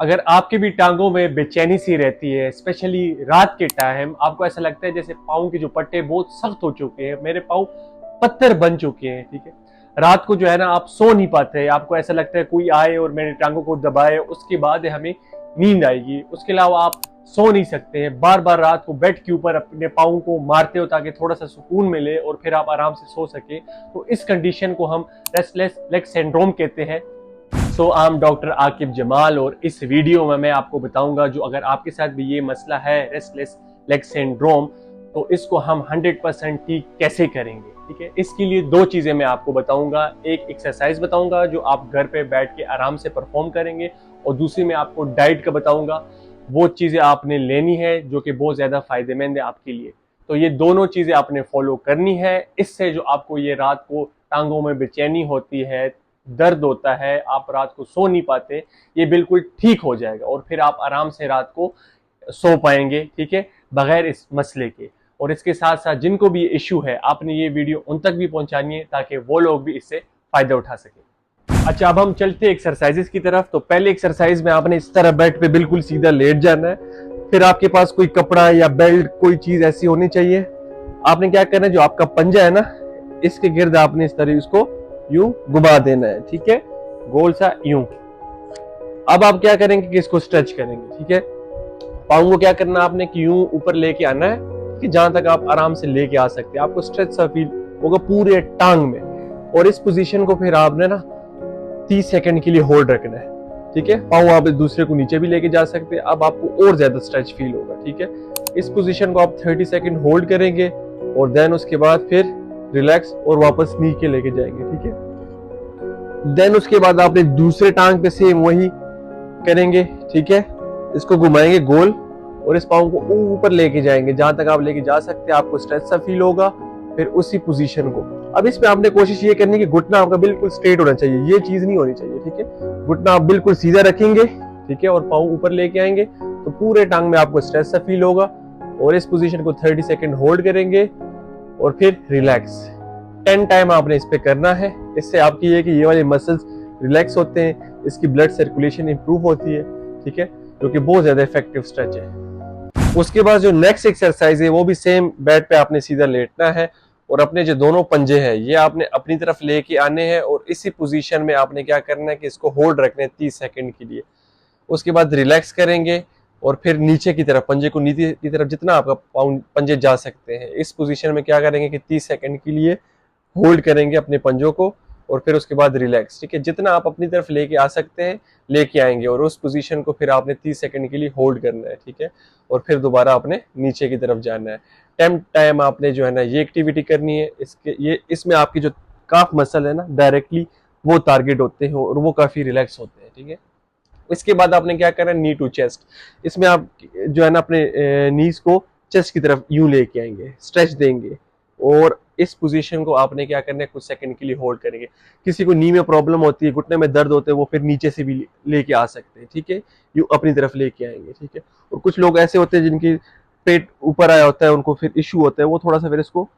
अगर आपकी भी टांगों में बेचैनी सी रहती है, स्पेशली रात के टाइम, आपको ऐसा लगता है जैसे पाँव के जो पट्टे बहुत सख्त हो चुके हैं, मेरे पाँव पत्थर बन चुके हैं, ठीक है। रात को जो है ना आप सो नहीं पाते, आपको ऐसा लगता है कोई आए और मेरे टांगों को दबाए, उसके बाद हमें नींद आएगी। उसके अलावा आप सो नहीं सकते हैं, बार बार रात को बेड के ऊपर अपने पाँव को मारते हो ताकि थोड़ा सा सुकून मिले और फिर आप आराम से सो सके। तो इस कंडीशन को हम रेस्टलेस लेग सिंड्रोम कहते हैं। I am doctor Aqib Jamal और इस वीडियो में मैं आपको बताऊंगा जो अगर आपके साथ भी ये मसला है रेस्टलेस लेग सिंड्रोम, तो इसको हम 100% ठीक कैसे करेंगे। ठीक है, इसके लिए दो चीजें मैं आपको बताऊंगा। एक एक्सरसाइज बताऊंगा जो आप घर पे बैठ के आराम से परफॉर्म करेंगे, और दूसरी मैं आपको डाइट का बताऊंगा। वो चीजें आपने लेनी है जो कि बहुत ज्यादा फायदेमंद है आपके लिए। तो ये दोनों चीजें आपने फॉलो करनी है। इससे जो आपको ये रात को टांगों में बेचैनी होती है, दर्द होता है, आप रात को सो नहीं पाते, ये बिल्कुल ठीक हो जाएगा और फिर आप आराम से रात को सो पाएंगे, ठीक है, बगैर इस मसले के। और इसके साथ साथ जिनको भी इश्यू है, आपने ये वीडियो उन तक भी पहुंचानी है ताकि वो लोग भी इससे फायदा उठा सके। अच्छा, अब हम चलते हैं एक्सरसाइजेस की तरफ। तो पहले एक्सरसाइज में आपने इस तरह बेड पे बिल्कुल सीधा लेट जाना है। फिर आपके पास कोई कपड़ा या बेल्ट, कोई चीज ऐसी होनी चाहिए। आपने क्या करना है, जो आपका पंजा है ना, इसके गिर्द आपने इस तरह इसको यूं घुमा देना है, ठीक है, गोल सा यूं। अब आप क्या करेंगे कि इसको स्ट्रेच करेंगे, ठीक है। पाँव को क्या करना आपने कि यूं ऊपर लेके आना है कि जहां तक आप आराम से लेके आ सकते हैं। आपको स्ट्रेच सा फील होगा पूरे टांग में। और इस पोजीशन को फिर आपने ना 30 सेकंड के लिए होल्ड रखना है, ठीक है। पाँव आप दूसरे को नीचे भी लेके जा सकते हैं। अब आपको और ज्यादा स्ट्रेच फील होगा, ठीक है। इस पोजीशन को आप 30 सेकंड होल्ड करेंगे और देन उसके बाद फिर रिलैक्स और वापस नीचे लेके जाएंगे, ठीक है। देन उसके बाद आपने दूसरे टांग पे सेम वही करेंगे, ठीक है। इसको घुमाएंगे गोल और इस पाँव को ऊपर लेके जाएंगे जहां तक आप लेके जा सकते हैं। आपको स्ट्रेच सा फील होगा। फिर उसी पोजीशन को अब इसमें आपने कोशिश ये करनी है कि घुटना आपका बिल्कुल स्ट्रेट होना चाहिए, ये चीज नहीं होनी चाहिए, ठीक है। घुटना आप बिल्कुल सीधा रखेंगे, ठीक है, और पाँव ऊपर लेके आएंगे तो पूरे टांग में आपको स्ट्रेच सा फील होगा। और इस पोजीशन को 30 सेकंड होल्ड करेंगे और फिर रिलैक्स 10 टाइम आपने इस पे करना है। इससे आपकी ये वाले मसल्स रिलैक्स होते हैं, इसकी ब्लड सर्कुलेशन इंप्रूव होती है, ठीक है, जो कि बहुत ज्यादा इफेक्टिव स्ट्रेच है। उसके बाद जो नेक्स्ट एक्सरसाइज है वो भी सेम, बेड पे आपने सीधा लेटना है और अपने जो दोनों पंजे हैं ये आपने अपनी तरफ लेके आने हैं और इसी पोजीशन में आपने क्या करना है कि इसको होल्ड रखना है 30 सेकंड के लिए। उसके बाद रिलैक्स करेंगे और फिर नीचे की तरफ, पंजे को नीचे की तरफ जितना आपका पंजे जा सकते हैं, इस पोजीशन में क्या करेंगे कि 30 सेकंड के लिए होल्ड करेंगे अपने पंजों को और फिर उसके बाद रिलैक्स, ठीक है। जितना आप अपनी तरफ लेके आ सकते हैं लेके आएंगे और उस पोजीशन को फिर आपने 30 सेकंड के लिए होल्ड करना है, ठीक है। और फिर दोबारा आपने नीचे की तरफ जाना है। 10 टाइम आपने जो है ना ये एक्टिविटी करनी है। इसमें आपकी जो काफ मसल है ना, डायरेक्टली वो टारगेट होते हैं और वो काफी रिलैक्स होते हैं, ठीक है। इसके बाद आपने क्या करना है, नी टू चेस्ट। इसमें आप जो है ना अपने नीज को चेस्ट की तरफ यूं लेके आएंगे, स्ट्रेच देंगे और इस पोजीशन को आपने क्या करना है, कुछ सेकंड के लिए होल्ड करेंगे। किसी को नी में प्रॉब्लम होती है, घुटने में दर्द होते हैं, वो फिर नीचे से भी लेके आ सकते हैं, ठीक है, यूं अपनी तरफ लेके आएंगे, ठीक है। और कुछ लोग ऐसे होते हैं जिनकी पेट ऊपर आया होता है, उनको फिर इशू होता है, वो थोड़ा सा फिर इसको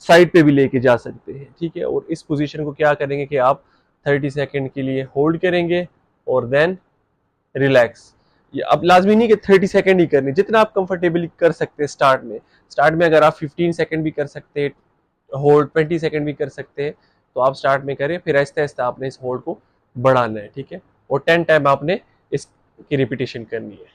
साइड पे भी लेके जा सकते हैं, ठीक है। और इस पोजीशन को क्या करेंगे कि आप 30 सेकंड के लिए होल्ड करेंगे और देन रिलैक्स। ये अब लाजमी नहीं कि 30 सेकंड ही करनी, जितना आप कंफर्टेबली कर सकते हैं। स्टार्ट में अगर आप 15 सेकंड भी कर सकते हैं होल्ड, 20 सेकंड भी कर सकते हैं, तो आप स्टार्ट में करें, फिर आहिस्ता आहिस्ता आपने इस होल्ड को बढ़ाना है, ठीक है। और 10 टाइम आपने इसकी रिपीटेशन करनी है।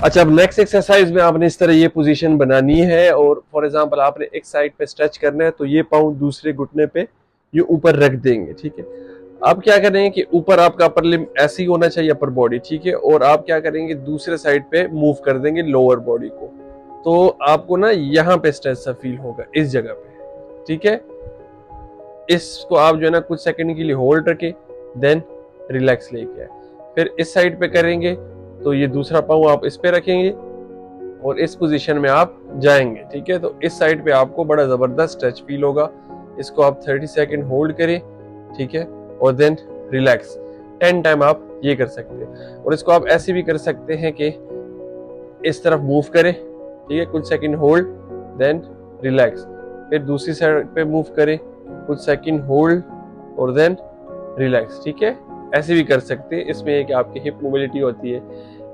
अच्छा, अब नेक्स्ट एक्सरसाइज में आपने इस तरह ये पोजीशन बनानी है और फॉर एग्जांपल आपने एक साइड पे स्ट्रेच करना है, तो ये पाँव दूसरे घुटने पे ये ऊपर रख देंगे, ठीक है। आप क्या करेंगे कि ऊपर आपका अपर लिम ऐसी होना चाहिए, अपर बॉडी, ठीक है। और आप क्या करेंगे, दूसरे साइड पे मूव कर देंगे लोअर बॉडी को, तो आपको ना यहाँ पे स्ट्रेच सा फील होगा इस जगह पे, ठीक है। इसको आप जो है ना कुछ सेकंड के लिए होल्ड रखे, देन रिलैक्स लेके आए। फिर इस साइड पे करेंगे तो ये दूसरा पाँव आप इस पे रखेंगे और इस पोजीशन में आप जाएंगे, ठीक है। तो इस साइड पे आपको बड़ा जबरदस्त स्ट्रेच फील होगा। इसको आप 30 सेकंड होल्ड करें, ठीक है, और देन रिलैक्स 10 टाइम आप ये कर सकते हैं। और इसको आप ऐसे भी कर सकते हैं कि इस तरफ मूव करें, ठीक है, कुछ सेकंड होल्ड देन रिलैक्स, फिर दूसरी साइड पे मूव करें, कुछ सेकंड होल्ड और देन रिलैक्स, ठीक है। ऐसे भी कर सकते हैं। इसमें है कि आपकी हिप मोबिलिटी होती है,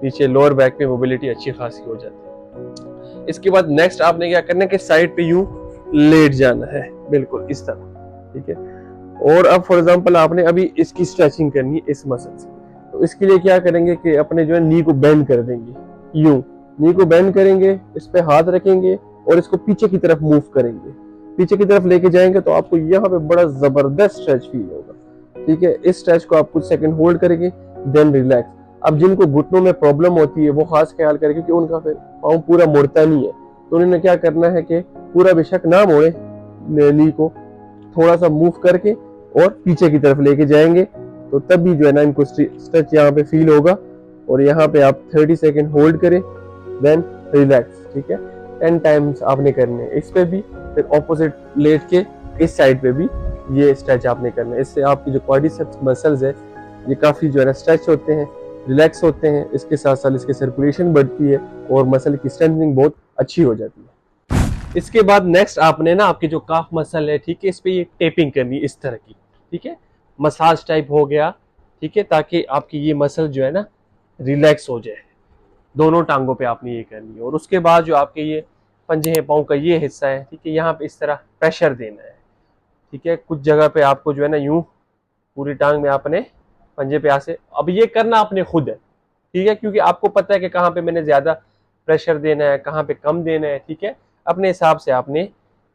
नीचे लोअर बैक पे मोबिलिटी अच्छी खासी हो जाती है। इसके बाद नेक्स्ट आपने क्या करना है कि साइड पे यूं लेट जाना है, बिल्कुल इस तरह, ठीक है। और अब फॉर एग्जांपल आपने अभी इसकी स्ट्रेचिंग करनी है इस मसल से, तो इसके लिए क्या करेंगे कि अपने जो है नी को बेंड कर देंगे, यूं नी को बेंड करेंगे, इस पे हाथ रखेंगे और इसको पीछे की तरफ मूव करेंगे, पीछे की तरफ लेके जाएंगे तो आपको यहाँ पे बड़ा जबरदस्त स्ट्रेच फील होगा, ठीक है। इस स्ट्रेच को आप कुछ सेकंड होल्ड करेंगे, देन रिलैक्स। अब जिनको घुटनों में प्रॉब्लम होती है वो खास ख्याल करें, क्योंकि उनका फिर पाँव पूरा मुड़ता नहीं है, तो उन्होंने क्या करना है कि पूरा बेशक ना मोड़े, नी को थोड़ा सा मूव करके और पीछे की तरफ लेके जाएंगे, तो तब भी जो है ना इनको स्ट्रेच यहाँ पे फील होगा। और यहाँ पे आप 30 सेकेंड होल्ड करें, देन रिलैक्स, ठीक है। 10 टाइम्स आपने करने हैं इस पे भी, फिर ऑपोजिट लेट के इस साइड पे भी ये स्ट्रेच आपने करना है। इससे आपकी जो क्वाड्रिसेप्स मसल्स है ये काफी जो है ना स्ट्रेच होते हैं, रिलैक्स होते हैं, इसके साथ साथ इसकी सर्कुलेशन बढ़ती है और मसल की स्ट्रेंथनिंग बहुत अच्छी हो जाती है। इसके बाद नेक्स्ट आपने ना आपके जो काफ मसल है, ठीक है, इस पे ये टेपिंग करनी है इस तरह की, ठीक है, मसाज टाइप हो गया, ठीक है, ताकि आपकी ये मसल जो है ना रिलैक्स हो जाए। दोनों टांगों पे आपने ये करनी है। और उसके बाद जो आपके ये पंजे हैं, पाँव का ये हिस्सा है, ठीक है, यहाँ पे इस तरह प्रेशर देना है, ठीक है। कुछ जगह पे आपको जो है ना यूं पूरी टांग में आपने पंजे पे ऐसे, अब ये करना आपने खुद है, ठीक है, क्योंकि आपको पता है कि कहाँ पे मैंने ज्यादा प्रेशर देना है, कहाँ पे कम देना है, ठीक है। अपने हिसाब से आपने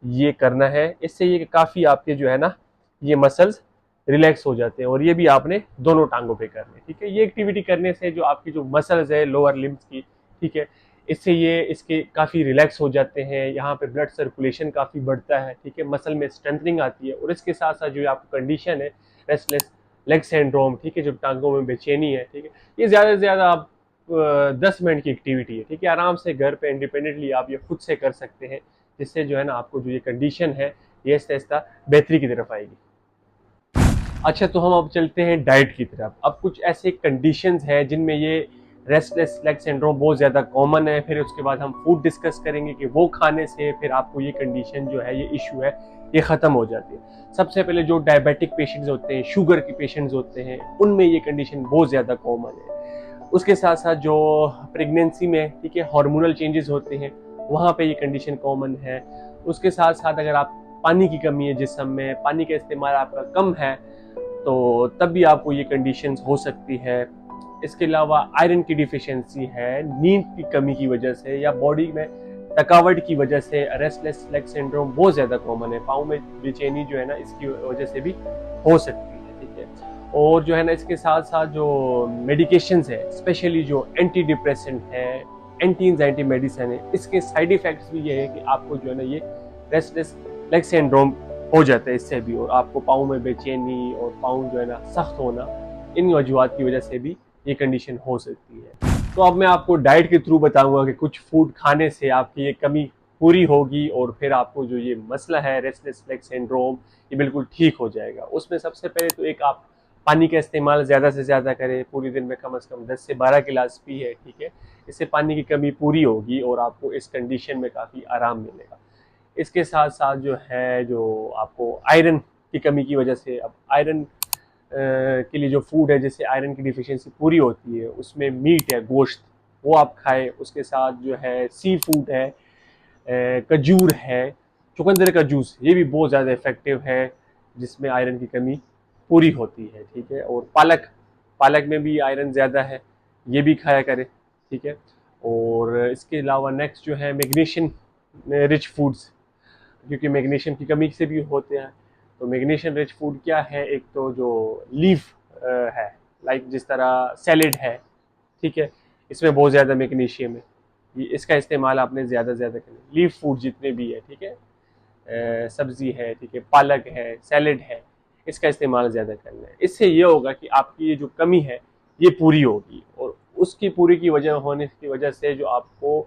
ये करना है। इससे ये काफी आपके जो है ना ये मसल्स रिलैक्स हो जाते हैं। और ये भी आपने दोनों टांगों पे करने, ठीक है। ये एक्टिविटी करने से जो आपकी जो मसल्स है लोअर लिम्स की, ठीक है, इससे ये इसके काफी रिलैक्स हो जाते हैं। यहाँ पे ब्लड सर्कुलेशन काफी बढ़ता है, ठीक है, मसल में स्ट्रेंथनिंग आती है। और इसके साथ साथ जो आपकी कंडीशन है रेस्टलेस लेग सिंड्रोम, ठीक है, जो टांगों में बेचैनी है, ठीक है, ये ज्यादा से ज्यादा आप 10 मिनट की एक्टिविटी है, ठीक है। आराम से घर पे इंडिपेंडेंटली आप ये खुद से कर सकते हैं, जिससे जो है ना आपको जो ये कंडीशन है ये आहिस्ता आहिस्ता बेहतरी की तरफ आएगी। अच्छा, तो हम अब चलते हैं डाइट की तरफ। अब कुछ ऐसे कंडीशंस हैं जिनमें ये रेस्टलेस लेग सिंड्रोम बहुत ज़्यादा कॉमन है। फिर उसके बाद हम फूड डिस्कस करेंगे कि वो खाने से फिर आपको ये कंडीशन जो है, ये इशू है, ये ख़त्म हो जाती है। सबसे पहले जो डायबिटिक पेशेंट्स होते हैं, शुगर के पेशेंट्स होते हैं, उनमें ये कंडीशन बहुत ज़्यादा कॉमन है। उसके साथ साथ जो प्रेगनेंसी में, ठीक है, हार्मोनल चेंजेस होते हैं, वहाँ पे ये कंडीशन कॉमन है। उसके साथ साथ अगर आप पानी की कमी है जिस्म में, पानी का इस्तेमाल आपका कम है, तो तब भी आपको ये कंडीशंस हो सकती है। इसके अलावा आयरन की डिफिशियंसी है, नींद की कमी की वजह से या बॉडी में थकावट की वजह से रेस्टलेस लेग सिंड्रोम बहुत ज़्यादा कॉमन है। पाँव में बेचैनी जो है ना इसकी वजह से भी हो सकती है, ठीक है। और जो है ना इसके साथ साथ जो मेडिकेशंस है, स्पेशली जो एंटी डिप्रेसेंट है, एंटी एंजाइटी मेडिसिन है, इसके साइड इफेक्ट्स भी ये है कि आपको जो है ना ये रेस्टलेस लेग सिंड्रोम हो जाता है इससे भी। और आपको पाँव में बेचैनी और पाँव जो है ना सख्त होना, इन वजूहत की वजह से भी ये कंडीशन हो सकती है। तो अब मैं आपको डाइट के थ्रू बताऊंगा कि कुछ फूड खाने से आपकी ये कमी पूरी होगी और फिर आपको जो ये मसला है रेस्टलेस लेग सिंड्रोम, ये बिल्कुल ठीक हो जाएगा। उसमें सबसे पहले तो एक आप पानी का इस्तेमाल ज़्यादा से ज़्यादा करें, पूरी दिन में कम से कम 10 से 12 गिलास पिए, ठीक है। इससे पानी की कमी पूरी होगी और आपको इस कंडीशन में काफ़ी आराम मिलेगा। इसके साथ साथ जो है, जो आपको आयरन की कमी की वजह से, अब आयरन के लिए जो फूड है जिससे आयरन की डिफिशियंसी पूरी होती है, उसमें मीट है, गोश्त, वो आप खाएं। उसके साथ जो है सी फूड है, खजूर है, चुकंदर का जूस, ये भी बहुत ज़्यादा इफेक्टिव है जिसमें आयरन की कमी पूरी होती है, ठीक है। और पालक, पालक में भी आयरन ज़्यादा है, ये भी खाया करें, ठीक है। और इसके अलावा नेक्स्ट जो है मैग्नीशियम रिच फूड्स, क्योंकि मैग्नीशियम की कमी से भी होते हैं। तो मैग्नीशियम रिच फूड क्या है, एक तो जो लीफ है, लाइक जिस तरह सैलेड है, ठीक है, इसमें बहुत ज़्यादा मैग्नीशियम है, ये इसका इस्तेमाल आपने ज़्यादा से ज़्यादा करना। लीफ फूड जितने भी है, ठीक है, सब्जी है, ठीक है, पालक है, सैलेड है, इसका इस्तेमाल ज़्यादा करना है। इससे ये होगा कि आपकी ये जो कमी है ये पूरी होगी। और उसकी पूरी की वजह होने की वजह से जो आपको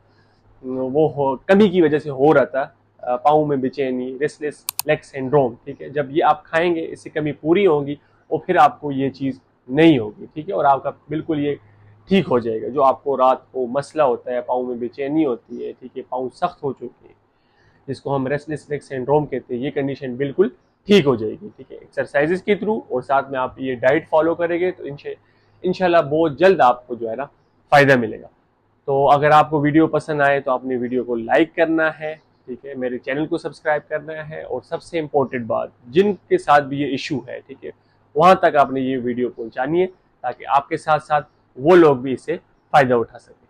वो हो कमी की वजह से हो रहा था, पाँव में बेचैनी, रेस्टलेस लेग सिंड्रोम, ठीक है, जब ये आप खाएंगे इससे कमी पूरी होगी और फिर आपको ये चीज़ नहीं होगी, ठीक है। और आपका बिल्कुल ये ठीक हो जाएगा। जो आपको रात को मसला होता है, पाँव में बेचैनी होती है, ठीक है, पाँव सख्त हो चुके हैं, जिसको हम रेस्टलेस लेग सिंड्रोम कहते हैं, ये कंडीशन बिल्कुल ठीक हो जाएगी, ठीक है, एक्सरसाइजेस के थ्रू, और साथ में आप ये डाइट फॉलो करेंगे तो इंशाल्लाह बहुत जल्द आपको जो है ना फायदा मिलेगा। तो अगर आपको वीडियो पसंद आए तो आपने वीडियो को लाइक करना है, ठीक है, मेरे चैनल को सब्सक्राइब करना है, और सबसे इम्पोर्टेंट बात, जिनके साथ भी ये इशू है, ठीक है, वहां तक आपने ये वीडियो पहुंचानी है ताकि आपके साथ साथ वो लोग भी इससे फायदा उठा सकें।